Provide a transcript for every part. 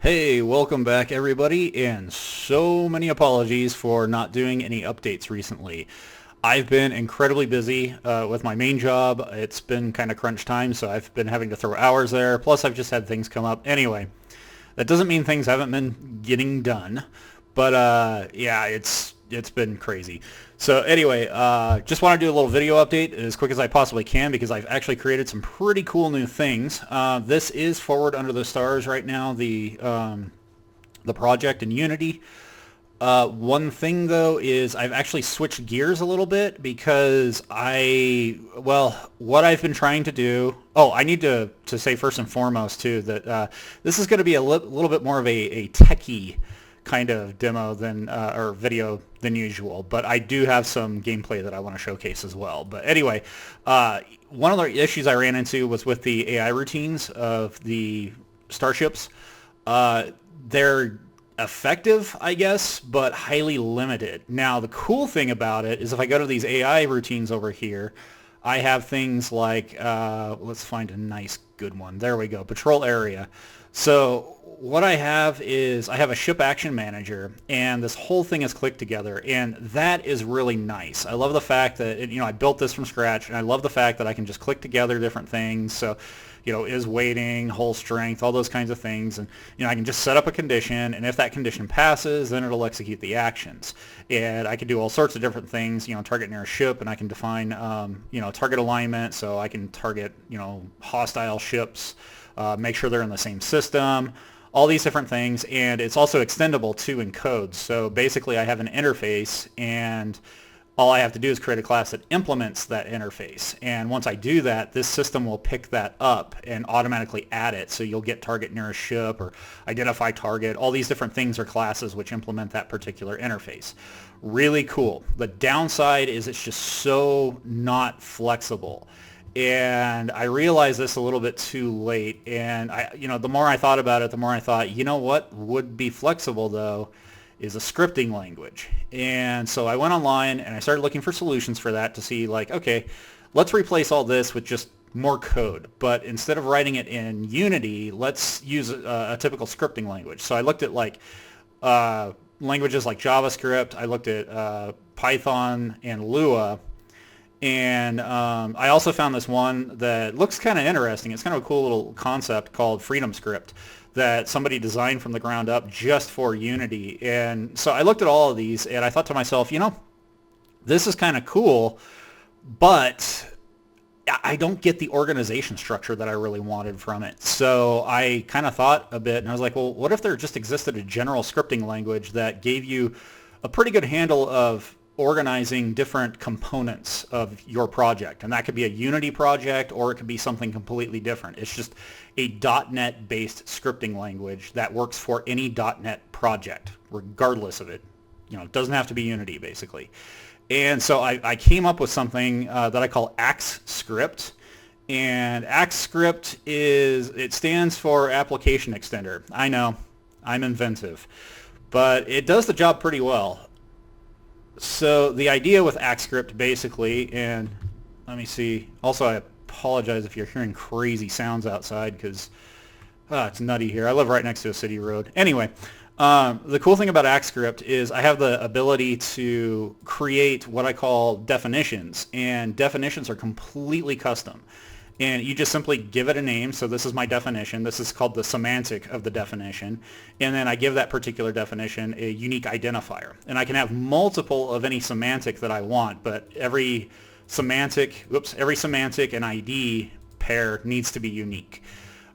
Hey, welcome back everybody, and so many apologies for not doing any updates recently. I've been incredibly busy with my main job. It's been kind of crunch time, so I've been having to throw hours there. Plus, I've just had things come up. Anyway, that doesn't mean things haven't been getting done, but yeah, it's been crazy. So anyway, just want to do a little video update as quick as I possibly can because I've actually created some pretty cool new things. This is Forward Under the Stars right now, the project in Unity. One thing though is I've actually switched gears a little bit because what I've been trying to do. Oh, I need to say first and foremost too that this is going to be a little bit more of a techie kind of demo than or video than usual, but I do have some gameplay that I want to showcase as well. But anyway, one of the issues I ran into was with the AI routines of the starships. They're effective, I guess, but highly limited. Now, the cool thing about it is if I go to these AI routines over here, I have things like, let's find a nice good one. There we go, patrol area. So what I have is I have a ship action manager, and this whole thing is clicked together, and that is really nice. I love the fact that I built this from scratch, and I love the fact that I can just click together different things. So is weighting, hull strength, all those kinds of things, and I can just set up a condition, and if that condition passes, then it'll execute the actions. And I can do all sorts of different things, target near a ship, and I can define target alignment, so I can target hostile ships, make sure they're in the same system, all these different things. And it's also extendable too in code. So basically I have an interface, and all I have to do is create a class that implements that interface. And once I do that, this system will pick that up and automatically add it. So you'll get target near a ship or identify target. All these different things are classes which implement that particular interface. Really cool. The downside is it's just so not flexible. And I realized this a little bit too late. And the more I thought about it, the more I thought, what would be flexible though is a scripting language. And so I went online and I started looking for solutions for that to see okay, let's replace all this with just more code. But instead of writing it in Unity, let's use a typical scripting language. So I looked at languages like JavaScript. I looked at Python and Lua. And I also found this one that looks kind of interesting. It's kind of a cool little concept called Freedom Script that somebody designed from the ground up just for Unity. And so I looked at all of these and I thought to myself, this is kind of cool, but I don't get the organization structure that I really wanted from it. So I kind of thought a bit and I was like, well, what if there just existed a general scripting language that gave you a pretty good handle of organizing different components of your project? And that could be a Unity project or it could be something completely different. It's just a .NET based scripting language that works for any .NET project regardless of it. It doesn't have to be Unity basically. And so I came up with something that I call AxScript. And AxScript it stands for Application Extender. I know, I'm inventive, but it does the job pretty well. So the idea with AxScript basically, and let me see, also I apologize if you're hearing crazy sounds outside because it's nutty here. I live right next to a city road. Anyway, the cool thing about AxScript is I have the ability to create what I call definitions, and definitions are completely custom. And you just simply give it a name. So this is my definition. This is called the semantic of the definition. And then I give that particular definition a unique identifier. And I can have multiple of any semantic that I want, but every semantic and ID pair needs to be unique.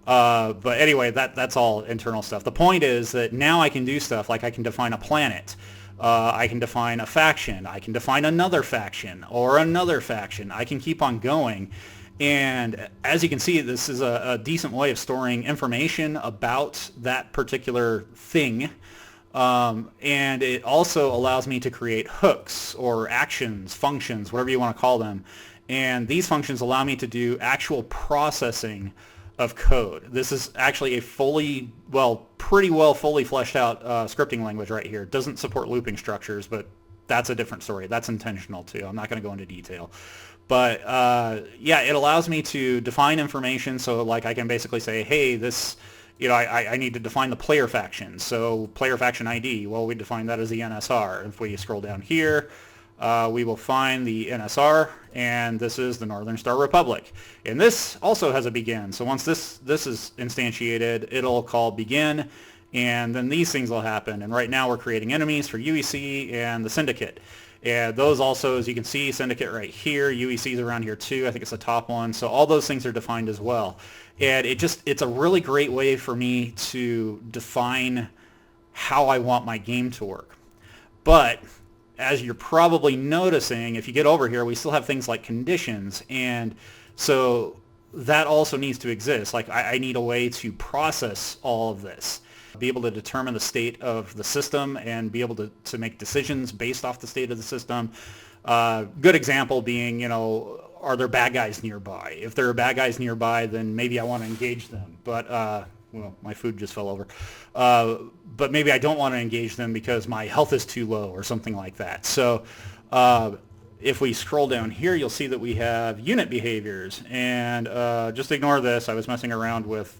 But anyway, that's all internal stuff. The point is that now I can do stuff like I can define a planet. I can define a faction. I can define another faction or another faction. I can keep on going. And as you can see, this is a decent way of storing information about that particular thing. And it also allows me to create hooks or actions, functions, whatever you want to call them. And these functions allow me to do actual processing of code. This is actually a fully fleshed out scripting language right here. It doesn't support looping structures, but that's a different story. That's intentional too. I'm not going to go into detail. But yeah, it allows me to define information. So like I can basically say, hey, this I need to define the player faction. So player faction ID, well, we define that as the NSR. If we scroll down here, we will find the NSR, and this is the Northern Star Republic. And this also has a begin. So once this is instantiated, it'll call begin, and then these things will happen. And right now we're creating enemies for UEC and the Syndicate. And those also, as you can see, Syndicate right here, UEC is around here too. I think it's the top one. So all those things are defined as well. And it's a really great way for me to define how I want my game to work. But as you're probably noticing, if you get over here, we still have things like conditions. And so that also needs to exist. Like I need a way to process all of this, be able to determine the state of the system and be able to make decisions based off the state of the system. Good example being, are there bad guys nearby? If there are bad guys nearby, then maybe I want to engage them. But, well, my food just fell over. But maybe I don't want to engage them because my health is too low or something like that. So if we scroll down here, you'll see that we have unit behaviors. And just ignore this. I was messing around with,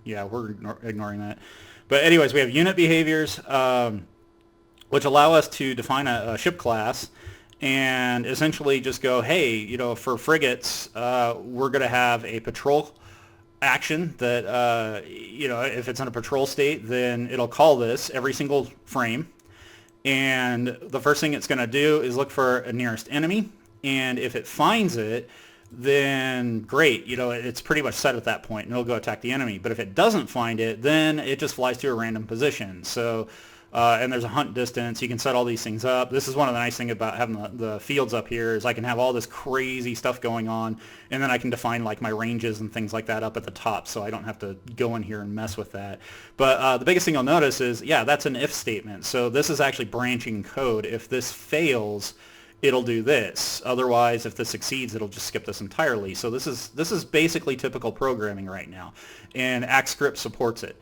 yeah, we're ignoring that. But anyways, we have unit behaviors, which allow us to define a ship class and essentially just go, hey, for frigates, we're going to have a patrol action that, if it's in a patrol state, then it'll call this every single frame. And the first thing it's going to do is look for a nearest enemy. And if it finds it, then great, it's pretty much set at that point, and it'll go attack the enemy. But if it doesn't find it, then it just flies to a random position. So, and there's a hunt distance. You can set all these things up. This is one of the nice things about having the fields up here is I can have all this crazy stuff going on, and then I can define like my ranges and things like that up at the top, so I don't have to go in here and mess with that. But the biggest thing you'll notice is, yeah, that's an if statement. So this is actually branching code. If this fails, it'll do this. Otherwise, if this succeeds, it'll just skip this entirely. So this is basically typical programming right now, and AxScript supports it,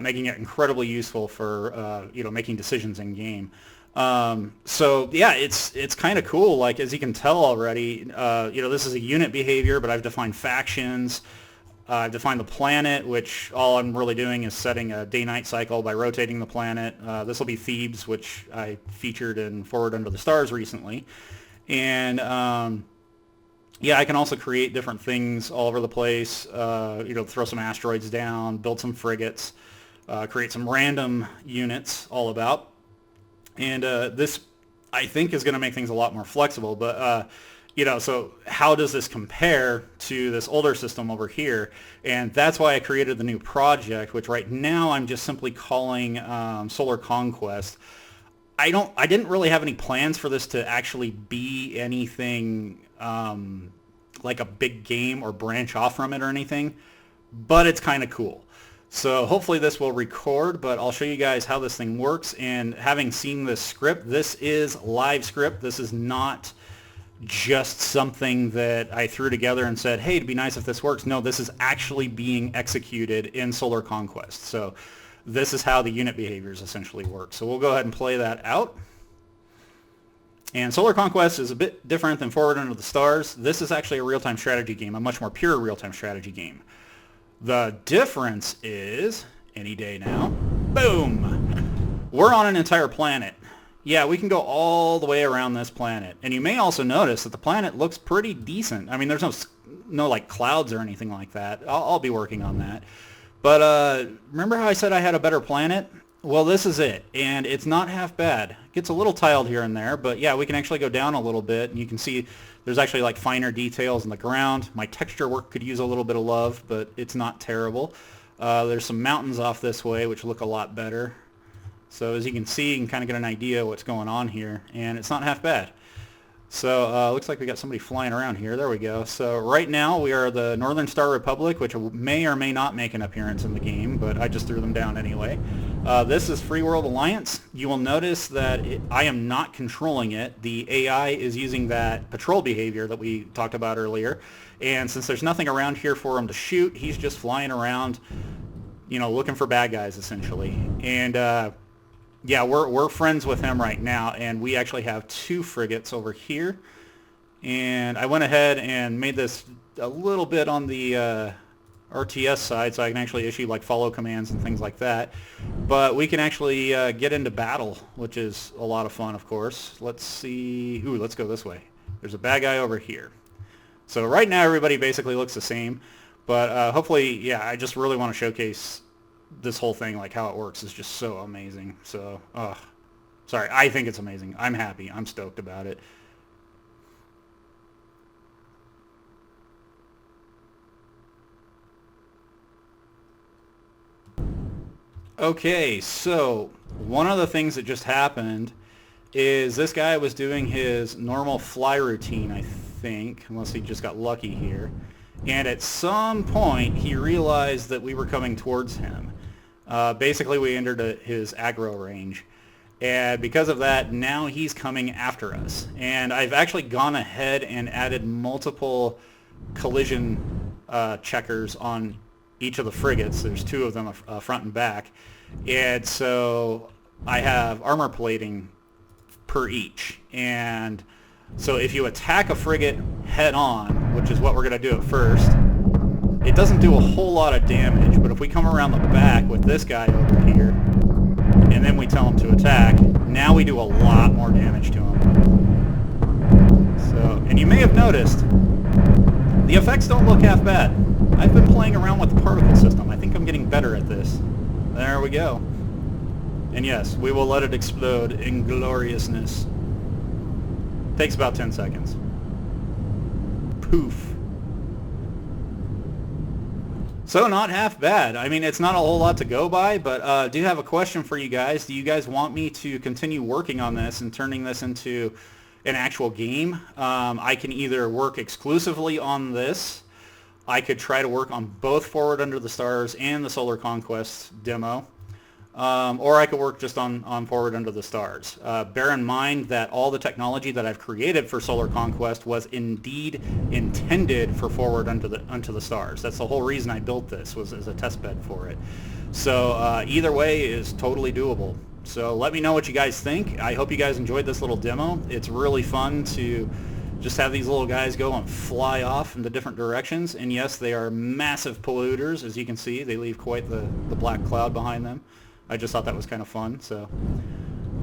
making it incredibly useful for making decisions in game. So yeah, it's kind of cool. Like as you can tell already, this is a unit behavior, but I've defined factions. I've defined the planet, which all I'm really doing is setting a day-night cycle by rotating the planet. This will be Thebes, which I featured in Forward Under the Stars recently. And yeah, I can also create different things all over the place, throw some asteroids down, build some frigates, create some random units all about. And this, I think, is going to make things a lot more flexible. But so how does this compare to this older system over here? And that's why I created the new project, which right now I'm just simply calling Solar Conquest. I didn't really have any plans for this to actually be anything like a big game or branch off from it or anything, but it's kind of cool. So hopefully this will record, but I'll show you guys how this thing works. And having seen this script, this is live script. This is not just something that I threw together and said, hey, it'd be nice if this works. No, this is actually being executed in Solar Conquest. So this is how the unit behaviors essentially work. So we'll go ahead and play that out. And Solar Conquest is a bit different than Forward Under the Stars. This is actually a real-time strategy game, a much more pure real-time strategy game. The difference is, any day now, boom, we're on an entire planet. Yeah, we can go all the way around this planet. And you may also notice that the planet looks pretty decent. I mean, there's no like clouds or anything like that. I'll be working on that. But remember how I said I had a better planet? Well, this is it. And it's not half bad. It gets a little tiled here and there, but yeah, we can actually go down a little bit. And you can see there's actually like finer details in the ground. My texture work could use a little bit of love, but it's not terrible. There's some mountains off this way, which look a lot better. So as you can see, you can kind of get an idea of what's going on here, and it's not half bad. So looks like we got somebody flying around here. There we go. So right now we are the Northern Star Republic, which may or may not make an appearance in the game, but I just threw them down anyway. This is Free World Alliance. You will notice that I am not controlling it. The AI is using that patrol behavior that we talked about earlier, and since there's nothing around here for him to shoot, he's just flying around, looking for bad guys essentially. And yeah, we're friends with him right now, and we actually have 2 frigates over here. And I went ahead and made this a little bit on the, RTS side, so I can actually issue like follow commands and things like that. But we can actually get into battle, which is a lot of fun, of course. Let's see. Ooh, let's go this way. There's a bad guy over here. So right now everybody basically looks the same, but hopefully, yeah, I just really want to showcase this whole thing, like how it works is just so amazing. So, sorry, I think it's amazing. I'm happy. I'm stoked about it. Okay, so one of the things that just happened is this guy was doing his normal fly routine, I think, unless he just got lucky here. And at some point, he realized that we were coming towards him. Basically, we entered his aggro range. And because of that, now he's coming after us. And I've actually gone ahead and added multiple collision checkers on each of the frigates. There's two of them, front and back. And so I have armor plating per each. And so if you attack a frigate head on, which is what we're going to do at first, it doesn't do a whole lot of damage. But if we come around the back with this guy over here, and then we tell him to attack, now we do a lot more damage to him. So, and you may have noticed, the effects don't look half bad. I've been playing around with the particle system. I think I'm getting better at this. There we go. And yes, we will let it explode in gloriousness. Takes about 10 seconds. Poof. So not half bad. I mean, it's not a whole lot to go by, but I do have a question for you guys. Do you guys want me to continue working on this and turning this into an actual game? I can either work exclusively on this. I could try to work on both Forward Under the Stars and the Solar Conquest demo. Or I could work just on Forward Under the Stars. Bear in mind that all the technology that I've created for Solar Conquest was indeed intended for Forward Under the Stars. That's the whole reason I built this, was as a test bed for it. So either way is totally doable. So let me know what you guys think. I hope you guys enjoyed this little demo. It's really fun to just have these little guys go and fly off into different directions. And yes, they are massive polluters. As you can see, they leave quite the black cloud behind them. I just thought that was kind of fun. So,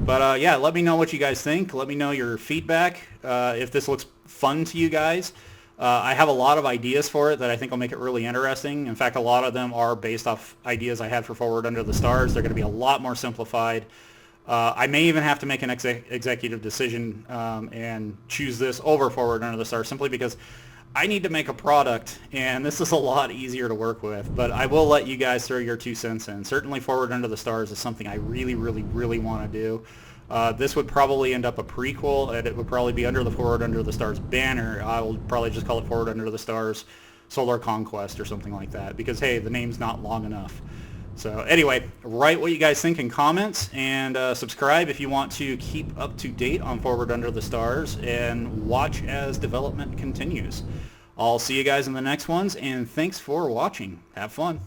but yeah, let me know what you guys think. Let me know your feedback. If this looks fun to you guys. I have a lot of ideas for it that I think will make it really interesting. In fact, a lot of them are based off ideas I had for Forward Under the Stars. They're going to be a lot more simplified. I may even have to make an executive decision and choose this over Forward Under the Stars, simply because I need to make a product, and this is a lot easier to work with. But I will let you guys throw your 2 cents in. Certainly Forward Under the Stars is something I really, really, really want to do. This would probably end up a prequel, and it would probably be under the Forward Under the Stars banner. I will probably just call it Forward Under the Stars Solar Conquest or something like that, because, hey, the name's not long enough. So anyway, write what you guys think in comments, and subscribe if you want to keep up to date on Forward Under the Stars, and watch as development continues. I'll see you guys in the next ones, and thanks for watching. Have fun.